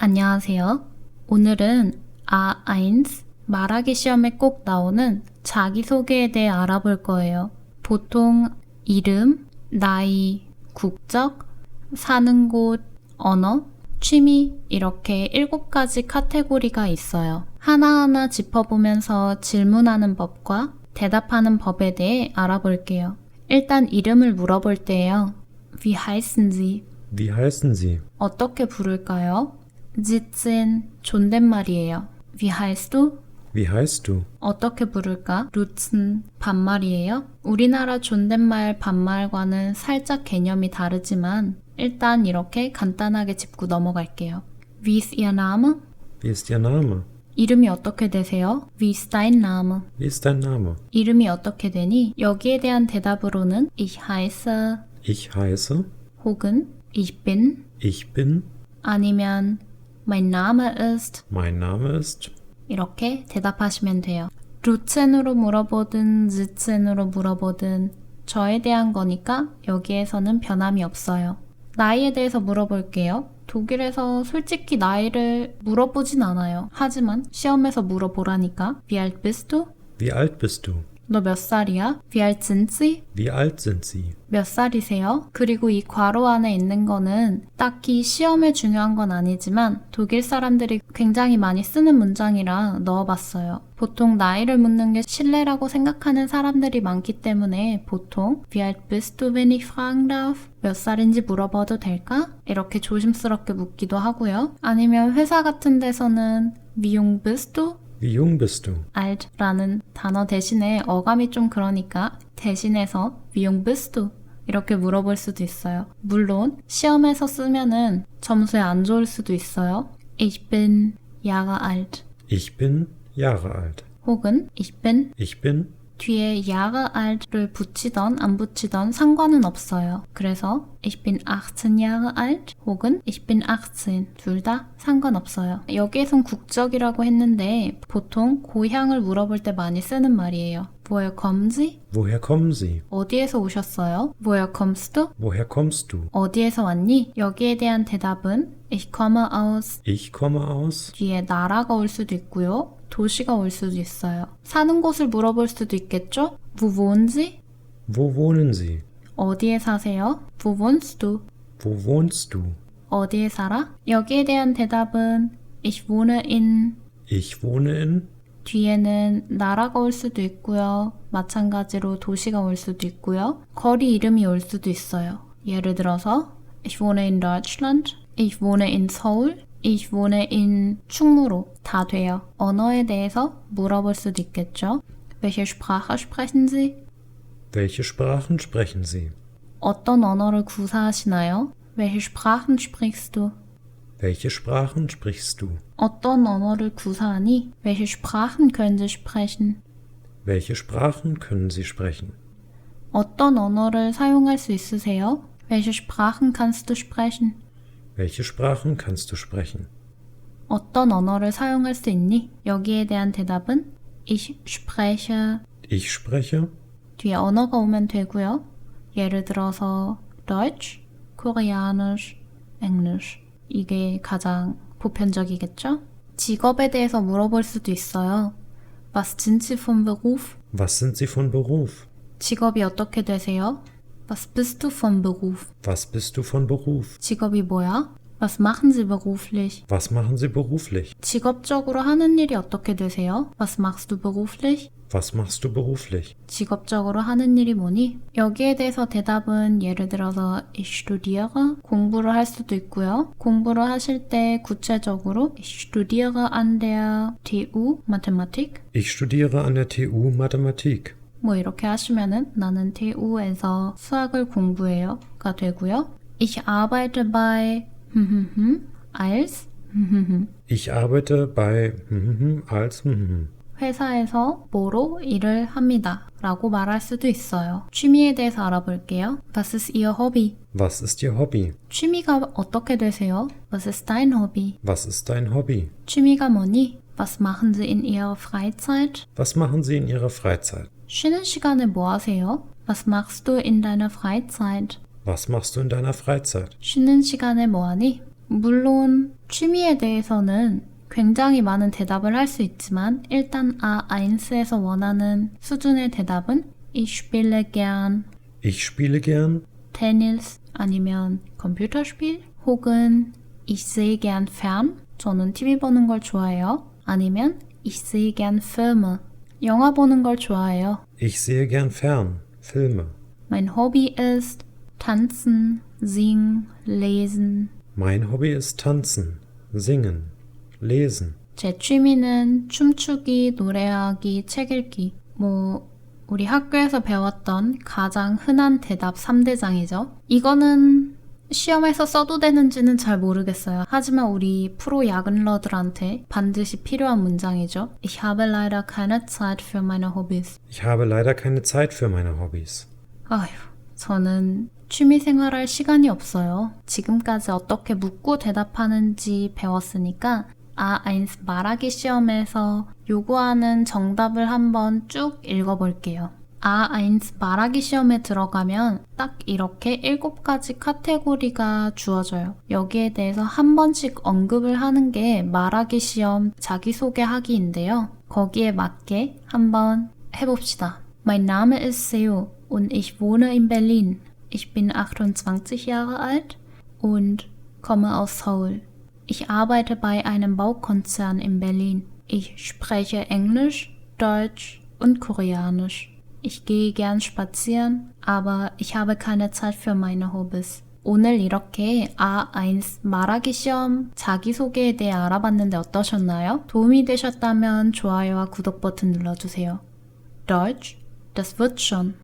안녕하세요. 오늘은 A1 말하기 시험에 꼭 나오는 자기소개에 대해 알아볼 거예요. 보통 이름, 나이, 국적, 사는 곳, 언어, 취미 이렇게 7가지 카테고리가 있어요. 하나하나 짚어보면서 질문하는 법과 대답하는 법에 대해 알아볼게요. 일단 이름을 물어볼 때요. Wie heißen Sie? Wie heißen Sie? 어떻게 부를까요? sitzen 존댓말이에요. Wie heißt du? Wie heißt du? 어떻게 부를까? duzen 반말이에요. 우리나라 존댓말 반말과는 살짝 개념이 다르지만 일단 이렇게 간단하게 짚고 넘어갈게요. Wie ist Ihr Name? Wie ist Ihr Name? 이름이 어떻게 되세요? Wie ist dein Name? Wie ist dein Name? 이름이 어떻게 되니? 여기에 대한 대답으로는 Ich heiße Ich heiße. 혹은 Ich bin Ich bin. 아니면 Mein Name ist Mein Name ist. 이렇게 대답하시면 돼요. 루첸으로 물어보든 지첸으로 물어보든 저에 대한 거니까 여기에서는 변함이 없어요. 나이에 대해서 물어볼게요. 독일에서 솔직히 나이를 물어보진 않아요. 하지만 시험에서 물어보라니까. Wie alt bist du? Wie alt bist du? 너 몇 살이야? Wie alt sind Sie? Wie alt sind Sie? 몇 살이세요? 그리고 이 괄호 안에 있는 거는 딱히 시험에 중요한 건 아니지만 독일 사람들이 굉장히 많이 쓰는 문장이라 넣어봤어요. 보통 나이를 묻는 게 신뢰라고 생각하는 사람들이 많기 때문에 보통 Wie alt bist du, wenn ich fragen darf? 몇 살인지 물어봐도 될까? 이렇게 조심스럽게 묻기도 하고요. 아니면 회사 같은 데서는 Wie jung bist du? Wie jung bist du? alt라는 단어 대신에 어감이 좀 그러니까 대신해서 Wie jung bist du? 이렇게 물어볼 수도 있어요. 물론 시험에서 쓰면은 점수에 안 좋을 수도 있어요. Ich bin Jahre alt Ich bin Jahre alt. 혹은 Ich bin. 뒤에 Jahre alt를 붙이던 안 붙이던 상관은 없어요. 그래서 Ich bin 18 Jahre alt 혹은 Ich bin 18 둘 다 상관없어요. 여기에선 국적이라고 했는데 보통 고향을 물어볼 때 많이 쓰는 말이에요. Woher kommen Sie? Woher kommen Sie? 어디에서 오셨어요? Woher kommst du? Woher kommst du? 어디에서 왔니? 여기에 대한 대답은 Ich komme aus Ich komme aus. 뒤에 나라가 올 수도 있고요. 도시가 올 수도 있어요. 사는 곳을 물어볼 수도 있겠죠? Wo wohnen Sie? Wo wohnen Sie? 어디에 사세요? Wo wohnst du? Wo wohnst du? 어디에 살아? 여기에 대한 대답은 Ich wohne in Ich wohne in. 뒤에는 나라가 올 수도 있고요. 마찬가지로 도시가 올 수도 있고요. 거리 이름이 올 수도 있어요. 예를 들어서 Ich wohne in Deutschland, Ich wohne in Seoul, Ich wohne in 충무로 다 돼요. 언어에 대해서 물어볼 수도 있겠죠. Welche Sprache sprechen Sie? Welche Sprachen sprechen Sie? 어떤 언어를 구사하시나요? Welche Sprachen sprichst du? Welche Sprachen sprichst du? 어떤 언어를 구사하니? Welche Sprachen können Sie sprechen? Welche Sprachen können Sie sprechen? 어떤 언어를 사용할 수 있으세요? Welche Sprachen kannst du sprechen? Welche Sprachen kannst du sprechen? 어떤 언어를 사용할 수 있니? 여기에 대한 대답은 Ich spreche Ich spreche. 뒤에 언어가 오면 되고요. 예를 들어서 Deutsch, Koreanisch, Englisch 이게 가장 보편적이겠죠? 직업에 대해서 물어볼 수도 있어요. Was sind Sie von Beruf? Was sind Sie von Beruf? 직업이 어떻게 되세요? Was bist du von Beruf? Was bist du von Beruf? 직업이 뭐야? Was machen Sie beruflich? Was machen Sie beruflich? 직업적으로 하는 일이 어떻게 되세요? Was machst du beruflich? Was machst du beruflich? 직업적으로 하는 일이 뭐니? 여기에 대해서 대답은 예를 들어서 Ich studiere 공부를 할 수도 있고요. 공부를 하실 때 구체적으로 Ich studiere an der TU Mathematik Ich studiere an der TU Mathematik. 뭐 이렇게 하시면은 나는 TU에서 수학을 공부해요가 되고요. Ich arbeite bei als Ich arbeite bei als 회사에서 뭐로 일을 합니다 라고 말할 수도 있어요. 취미에 대해서 알아볼게요. Was ist Ihr Hobby? Was ist Ihr Hobby? 취미가 어떻게 되세요? Was ist dein Hobby? Was ist dein Hobby? 취미가 뭐니? Was machen Sie in Ihrer Freizeit? Was machen Sie in Ihrer Freizeit? 쉬는 시간에 뭐 하세요? Was machst du in deiner Freizeit? Was machst du in deiner Freizeit? 쉬는 시간에 뭐 하니? 물론 취미에 대해서는 굉장히 많은 대답을 할 수 있지만 일단 A1에서 원하는 수준의 대답은 Ich spiele gern Ich spiele gern. Tennis 아니면 Computerspiel 혹은 Ich sehe gern fern 저는 TV 보는 걸 좋아해요. 아니면 Ich sehe gern Filme 영화 보는 걸 좋아해요. Ich sehe gern fern. Filme. Mein Hobby ist tanzen, singen, lesen. Mein Hobby ist tanzen, singen, lesen. 제 취미는 춤추기, 노래하기, 책 읽기. 우리 학교에서 배웠던 가장 흔한 대답 3대장이죠. 이거는 시험에서 써도 되는지는 잘 모르겠어요. 하지만 우리 프로 야근러들한테 반드시 필요한 문장이죠. Ich habe leider keine Zeit für meine Hobbys. Ich habe leider keine Zeit für meine Hobbys. 아휴, 저는 취미생활할 시간이 없어요. 지금까지 어떻게 묻고 대답하는지 배웠으니까 A1 말하기 시험에서 요구하는 정답을 한번 쭉 읽어볼게요. A1 말하기 시험에 들어가면 딱 이렇게 7가지 카테고리가 주어져요. 여기에 대해서 한 번씩 언급을 하는 게 말하기 시험 자기소개하기인데요. 거기에 맞게 한번 해봅시다. Mein Name ist Seo und ich wohne in Berlin. Ich bin 28 Jahre alt und komme aus Seoul. Ich arbeite bei einem Baukonzern in Berlin. Ich spreche Englisch, Deutsch und Koreanisch. Ich gehe gern spazieren, aber ich habe keine Zeit für meine Hobbys. 오늘 이렇게 A1 말하기 시험 자기소개에 대해 알아봤는데 어떠셨나요? 도움이 되셨다면 좋아요와 구독 버튼 눌러주세요. Deutsch, das wird schon.